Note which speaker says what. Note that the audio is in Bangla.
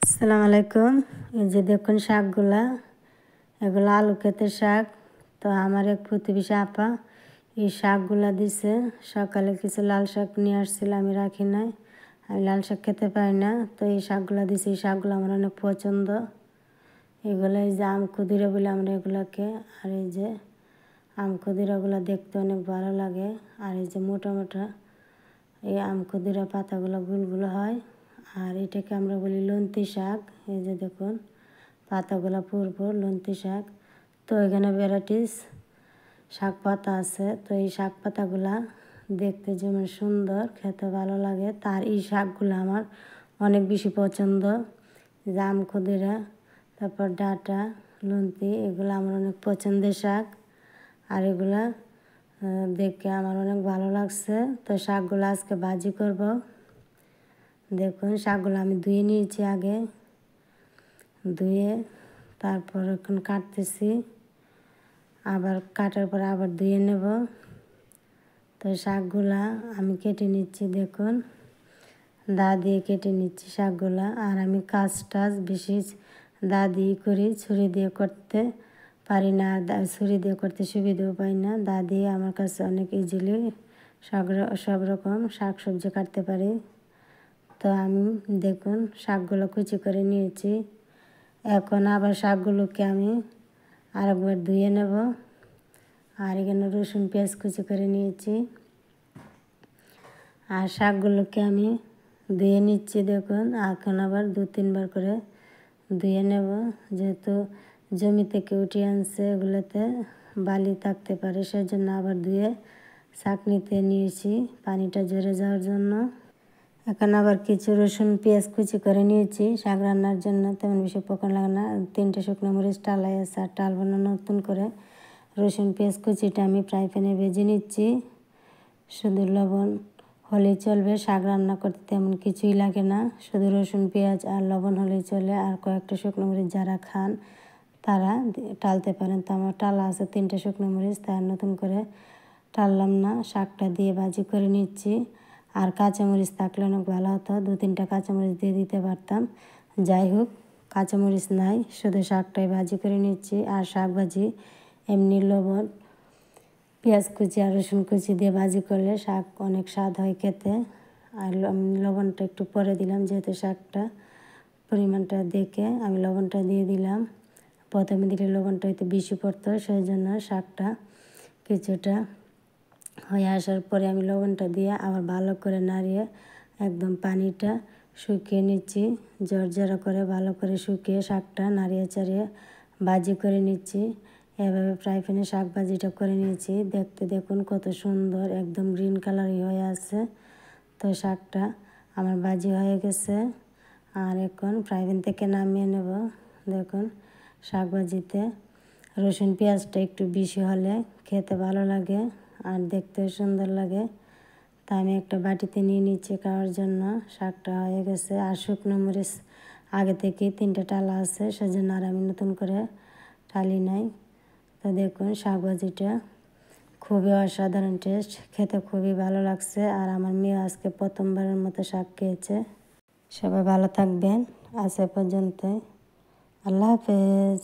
Speaker 1: আসসালামু আলাইকুম। এই যে দেখুন শাকগুলা, এগুলো আলু ক্ষেতের শাক। তো আমার এক প্রতিবেশী আপা এই শাকগুলা দিছে। সকালে কিছু লাল শাক নিয়ে আসছিল, আমি রাখি নাই, আমি লাল শাক খেতে পারি না। তো এই শাকগুলা দিছে, এই শাকগুলো আমার অনেক পছন্দ। এগুলো এই যে আম ক্ষুদিরা বলে আমরা এগুলাকে। আর এই যে আম ক্ষুদিরাগুলো দেখতে অনেক ভালো লাগে। আর এই যে মোটা মোটা এই আম ক্ষুদিরা পাতাগুলো গুলগুলো হয়। আর এটাকে আমরা বলি লন্তি শাক। এই যে দেখুন পাতাগুলো পুরপুর লন্তি শাক। তো এখানে ভ্যারাইটিস শাক পাতা আছে। তো এই শাক পাতাগুলা দেখতে যেমন সুন্দর, খেতে ভালো লাগে, তার এই শাকগুলো আমার অনেক বেশি পছন্দ। আম ক্ষুদিরা, তারপর ডাঁটা, লন্তি, এগুলো আমার অনেক পছন্দের শাক। আর এগুলা দেখে আমার অনেক ভালো লাগছে। তো শাকগুলো আজকে ভাজি করব। দেখুন শাকগুলো আমি ধুয়ে নিয়েছি আগে, ধুয়ে তারপর এখন কাটতেছি, আবার কাটার পর আবার ধুয়ে নেব। তো শাকগুলা আমি কেটে নিচ্ছি, দেখুন দা দিয়ে কেটে নিচ্ছি শাকগুলা। আর আমি কাজ টাজ বেশি দা দিয়ে করি, ছুরি দিয়ে করতে পারি না। আর ছুরি দিয়ে করতে সুবিধাও পাই না। দা দিয়ে আমার কাছে অনেক ইজিলি সব রকম শাক সবজি কাটতে পারি। তো আমি দেখুন শাকগুলো কুচি করে নিয়েছি। এখন আবার শাকগুলোকে আমি আরেকবার ধুয়ে নেব। আর এখানে রসুন পেঁয়াজ কুচি করে নিয়েছি। আর শাকগুলোকে আমি ধুয়ে নিচ্ছি, দেখুন এখন আবার 2-3 বার করে ধুয়ে নেব। যেহেতু জমি থেকে উঠিয়ে আনছে, এগুলোতে বালি থাকতে পারে, সেজন্য আবার ধুয়ে ছাঁকনিতে নিয়েছি পানিটা ঝরে যাওয়ার জন্য। এখন আবার কিছু রসুন পেঁয়াজ কুচি করে নিয়েছি শাক রান্নার জন্য, তেমন বেশি উপকরণ লাগে না। 3টে শুকনো মরিচ টালাই আছে, আর টালবো না নতুন করে। রসুন পেঁয়াজ কুচিটা আমি ফ্রাই প্যানে ভেজে নিচ্ছি। শুধু লবণ হলেই চলবে, শাক রান্না করতে তেমন কিছুই লাগে না, শুধু রসুন পেঁয়াজ আর লবণ হলেই চলে। আর কয়েকটা শুকনো মরিচ যারা খান তারা টালতে পারেন। তো আমার টালা আছে 3টে শুকনো মরিচ, তাই নতুন করে টাললাম না। শাকটা দিয়ে ভাজি করে নিচ্ছি। আর কাঁচামরিচ থাকলে অনেক ভালো হতো, 2-3টা কাঁচামরিচ দিয়ে দিতে পারতাম। যাই হোক, কাঁচামরিচ নাই, শুধু শাকটাই ভাজি করে নিচ্ছি। আর শাক ভাজি এমনি লবণ পেঁয়াজ কুচি আর রসুন কুচি দিয়ে ভাজি করলে শাক অনেক স্বাদ হয় খেতে। আর লবণটা একটু পরে দিলাম, যেহেতু শাকটা পরিমাণটা দেখে আমি লবণটা দিয়ে দিলাম। প্রথমে দিলে লবণটা হয়তো বেশি পড়তো, সেই জন্য শাকটা কিছুটা হয়ে আসার পরে আমি লবণটা দিয়ে আবার ভালো করে নাড়িয়ে একদম পানিটা শুকিয়ে নিচ্ছি। জর্জরা করে ভালো করে শুকিয়ে শাকটা নাড়িয়ে চাড়িয়ে ভাজি করে নিচ্ছি। এভাবে ফ্রাই প্যানে শাক ভাজিটা করে নিয়েছি। দেখতে দেখুন কত সুন্দর, একদম গ্রিন কালারই হয়ে আছে। তো শাকটা আমার ভাজি হয়ে গেছে। আর এখন ফ্রাই প্যান থেকে নামিয়ে নেব। দেখুন শাক ভাজিতে রসুন পেঁয়াজটা একটু বেশি হলে খেতে ভালো লাগে আর দেখতেও সুন্দর লাগে। তা আমি একটা বাটিতে নিয়ে নিচ্ছি খাওয়ার জন্য। শাকটা হয়ে গেছে। আর শুকনো মরিচ আগে থেকেই 3টে টালা আছে, সেজন্য আর আমি নতুন করে টালি নাই। তো দেখুন শাক ভাজিটা খুবই অসাধারণ টেস্ট, খেতে খুবই ভালো লাগছে। আর আমার মেয়ে আজকে প্রথমবারের মতো শাক খেয়েছে। সবাই ভালো থাকবেন, আজ এ পর্যন্তই। আল্লাহ হাফেজ।